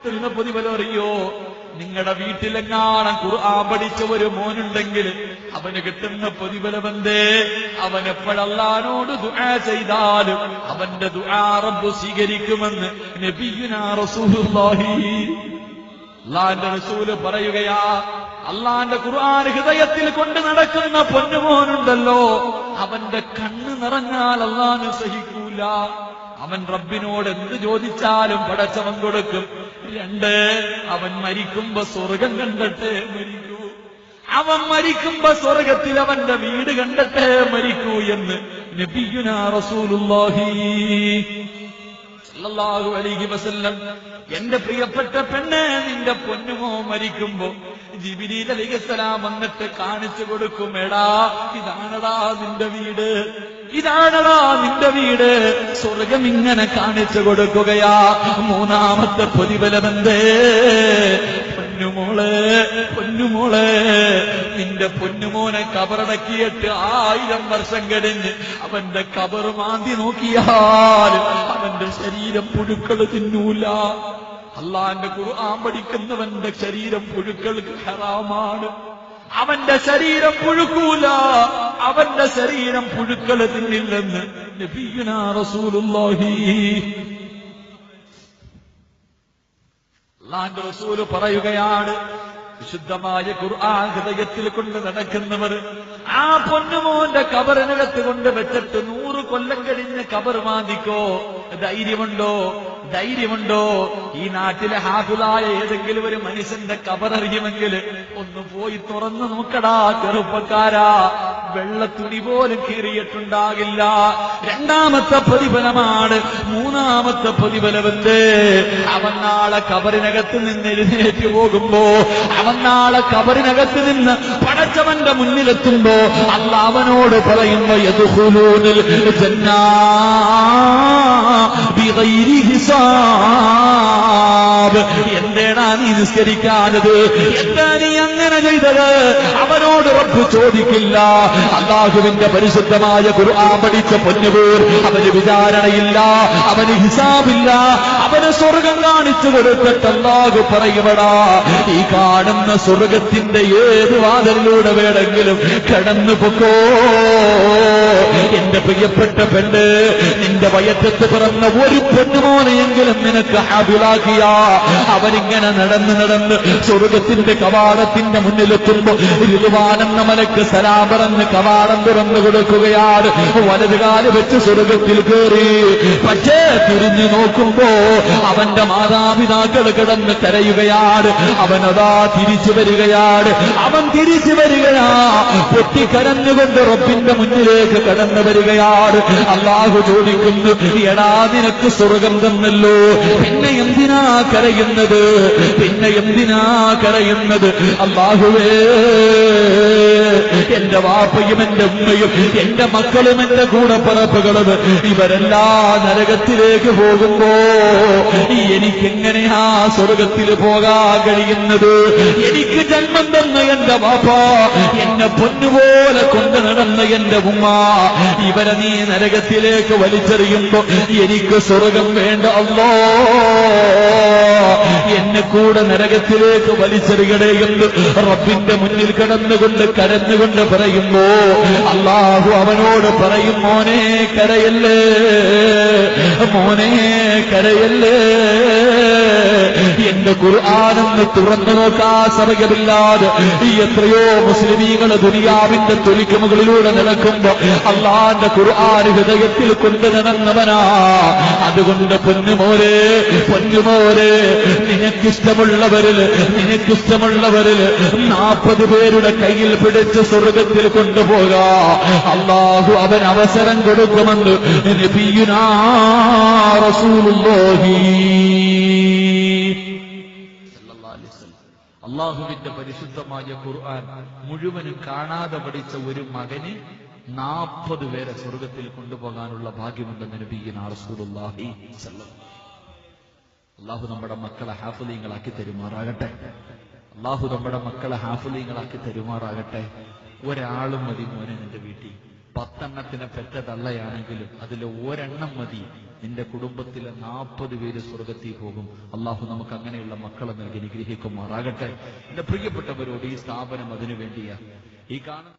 കിട്ടുന്ന പ്രതിഫലം അറിയോ? നിങ്ങളുടെ വീട്ടിലെങ്ങാനും ഖുർആൻ പഠിച്ച ഒരു മോനുണ്ടെങ്കിൽ അവന് കിട്ടുന്ന പ്രതിഫലമെന്തേ? അവൻ എപ്പോഴല്ലാനോട് ദുആ ചെയ്താലും അവന്റെ ദുആ റബ്ബ് സ്വീകരിക്കുമെന്ന് നബിയുനാ റസൂലുള്ളാഹി. അല്ലാഹുവിന്റെ റസൂല് പറയുകയാ, അല്ലാഹുവിന്റെ ഖുർആൻ ഹൃദയത്തിൽ കൊണ്ട് നടക്കുന്ന പൊന്നുമോനുണ്ടല്ലോ, അവന്റെ കണ്ണ് നിറഞ്ഞാൽ അല്ലാഹു സഹിക്കൂല. അവൻ റബ്ബിനോട് എന്ത് ചോദിച്ചാലും പടച്ചവൻ കൊടുക്കും. 2, അവൻ മരിക്കുമ്പോ സ്വർഗം കണ്ടിട്ടേ മരിക്കൂ. അവൻ മരിക്കുമ്പോ സ്വർഗത്തിൽ അവന്റെ വീട് കണ്ടിട്ടേ മരിക്കൂ എന്ന് നബിയുനാ റസൂലുള്ളാഹി സല്ലല്ലാഹു അലൈഹി വസല്ലം. എന്റെ പ്രിയപ്പെട്ട പെണ്ണെ, നിന്റെ പൊന്നുമോ മരിക്കുമ്പോ ജിബ്രീൽ അലൈഹിസ്സലാം വന്നിട്ട് കാണിച്ചു കൊടുക്കും, എടാ ഇതാണടാ നിന്റെ വീട്, ഇതാണടാ നിന്റെ വീട്. സ്വർഗം ഇങ്ങനെ കാണിച്ചു കൊടുക്കുകയാ. 3ാമത്തെ പ്രതിഫലമെന്തേ? പൊന്നുമോളെ, പൊന്നുമോളെ, നിന്റെ പൊന്നുമോനെ കബറടക്കിയിട്ട് 1000 വർഷം കഴിഞ്ഞ് അവന്റെ കബർ മാന്തി നോക്കിയാൽ അവന്റെ ശരീരം പുഴുക്കൾ തിന്നൂല. അല്ലാഹുവിന്റെ ഖുർആൻ പഠിക്കുന്നവന്റെ ശരീരം പുഴുക്കൾക്ക് ഹറാമാണ്. അവന്റെ ശരീരം പുഴുക്കൂല, അവന്റെ ശരീരം പുഴുക്കൾ തിന്നില്ലെന്ന് നബിയുനാ റസൂലുള്ളാഹി. അല്ലാഹുവിന്റെ റസൂല് പറയുകയാണ്, വിശുദ്ധമായ ഖുർആൻ ഹൃദയത്തിൽ കൊണ്ട് നടക്കുന്നവർ ആ പൊന്നുമോന്റെ കബറിനകത്ത് കൊണ്ട് വെച്ചിട്ട് 100 കൊല്ലം കഴിഞ്ഞ് കബർ മാന്തിക്കോ. ധൈര്യമുണ്ടോ? ധൈര്യമുണ്ടോ? ഈ നാട്ടിലെ ഹാഫിളായ ഏതെങ്കിലും ഒരു മനുഷ്യന്റെ കബററിയുമെങ്കിൽ ഒന്ന് പോയി തുറന്നു നോക്കടാ ചെറുപ്പക്കാരാ. വെള്ള തുണി പോലും കീറിയിട്ടുണ്ടാകില്ല. 2ാമത്തെ പ്രതിഫലമാണ്. 3ാമത്തെ പ്രതിഫലമെന്തേ? അവൻ നാളെ കബറിനകത്ത് നിന്ന് എഴുന്നേറ്റ് പോകുമ്പോ, അവൻ നാളെ കബറിനകത്ത് നിന്ന് പടച്ചവന്റെ മുന്നിലെത്തുമ്പോ അല്ലാഹ് അവനോട് പറയുമ്പോ, യദ്ഖുലൂനൽ ജന്നാ ബിഗൈരി ഹിസാബ്. എന്തേടാ നീ നിസ്കരിക്കാനത്? എന്താ നീ അങ്ങനെ ചെയ്തത്? അവനോട് റബ്ബ് ചോദിക്കില്ല. അല്ലാഹുവിന്റെ പരിശുദ്ധമായ ഖുർആൻ പഠിച്ച പൊന്നുപേർ, അവന് വിചാരണയില്ല, അവന് ഹിസാബില്ല. അവന് സ്വർഗം കാണിച്ചു കൊടുത്തിട്ട് അല്ലാഹു പറയുവടാ, ഈ കാണുന്ന സ്വർഗത്തിന്റെ ഏത് വാതിലിലൂടെ വേണമെങ്കിലും കടന്നു പൊക്കോ. എന്റെ പ്രിയപ്പെട്ട പെണ്ണ്, നിന്റെ വയറ്റത്ത് പിറന്ന ഒരു പൊന്നുമോനെയെങ്കിലും നിനക്ക് ഹാബിലാക്കിയ അവനിങ്ങനെ നടന്ന് നടന്ന് സ്വർഗത്തിന്റെ കവാടത്തിന്റെ മുന്നിലെത്തുമ്പോ ഋതുവാനെന്ന മലക്ക് സലാം പറഞ്ഞ് കവാടം തുറന്നു കൊടുക്കുകയാണ്. വലതുകാല് വെച്ച് സ്വർഗത്തിൽ കയറി. പക്ഷേ തിരിഞ്ഞു നോക്കുമ്പോ അവന്റെ മാതാപിതാക്കൾ കിടന്ന് കരയുകയാണ്. അവനതാ തിരിച്ചു വരികയാണ്. അവൻ തിരിച്ചു വരികയാ. പൊട്ടിക്കരഞ്ഞുകൊണ്ട് റബ്ബിന്റെ മുന്നിലേക്ക് കടന്നു വരികയാണ്. അല്ലാഹു ചോദിക്കുന്നു, എടാ നിനക്ക് സ്വർഗം തന്നല്ലോ, പിന്നെ എന്തിനാ കരയുന്നത്? പിന്നെ എന്തിനാ കരയുന്നത്? അല്ലാഹുവേ, എന്റെ വാപ്പയും എന്റെ ഉമ്മയും എന്റെ മക്കളും എന്റെ കൂടപ്പറപ്പുകളും ഇവരെല്ലാം നരകത്തിലേക്ക് പോകുമ്പോ എനിക്കെങ്ങനെയാ സ്വർഗത്തിൽ പോകാൻ കഴിയുന്നത്? എനിക്ക് ജന്മം തന്ന എന്റെ വാപ്പ, എന്നെ പൊന്നുപോലെ കൊണ്ടു നടന്ന എന്റെ ഉമ്മ, ഇവരെ നീ നരകത്തിലേക്ക് വലിച്ചെറിയുമ്പോ എനിക്ക് സ്വർഗം വേണ്ട അല്ലാ, എന്നെ കൂടെ നരകത്തിലേക്ക് വലിച്ചെറിയണേ എന്ന് റബ്ബിന്റെ മുന്നിൽ കിടന്നുകൊണ്ട് കരഞ്ഞുകൊണ്ട് പറയുമ്പോ അല്ലാഹു അവനോട് പറയും, മോനെ കരയല്ലേ, മോനെ കരയല്ലേ. എന്റെ ഖുർആനെന്ന് തുറന്നു നോക്കാൻ സമയമില്ലാതെ എത്രയോ മുസ്ലിമീങ്ങൾ ദുനിയാവിന്റെ തൊലിക്ക് മുകളിലൂടെ നടക്കുമ്പോ അല്ലാഹുവിന്റെ ഖുർആൻ ഹൃദയത്തിൽ കൊണ്ടു നടന്നവനാ. അതുകൊണ്ട് പൊന്നുമോരെ, പൊന്നുമോരെ, നിനക്കിഷ്ടമുള്ളവരിൽ 40 പേരുടെ കയ്യിൽ പിടിച്ച് സ്വർഗത്തിൽ കൊണ്ടുപോകാ അല്ലാഹു അവൻ അവസരം കൊടുക്കുമെന്ന് നബിയുനാ റസൂലുള്ളാഹി. അല്ലാഹുവിന്റെ പരിശുദ്ധമായ ഖുർആൻ മുഴുവനും കാണാതെ പഠിച്ച ഒരു മകന് 40 പേരെ സ്വർഗത്തിൽ കൊണ്ടുപോകാനുള്ള ഭാഗ്യമുണ്ടെന്ന് നബിയുനാ റസൂലുള്ളാഹി സ്വല്ലല്ലാഹു. അല്ലാഹു നമ്മുടെ മക്കളെ ഹാഫിളീങ്ങളാക്കി തരുമാറാകട്ടെ. അല്ലാഹു നമ്മുടെ മക്കളെ ഹാഫിളീങ്ങളാക്കി തരുമാറാകട്ടെ. ഒരാളും മതി മോനെ നിന്റെ വീട്ടിൽ, 10 പെറ്റ തള്ളയാണെങ്കിലും അതിൽ ഒരെണ്ണം മതി, നിന്റെ കുടുംബത്തിലെ 40 പേര് സ്വർഗത്തിൽ പോകും. അള്ളാഹു നമുക്ക് അങ്ങനെയുള്ള മക്കളെ നൽകി അനുഗ്രഹിക്കുമാറാകട്ടെ. എന്റെ പ്രിയപ്പെട്ടവരോട് ഈ സ്ഥാപനം അതിനു വേണ്ടിയാ ഈ കാണുന്ന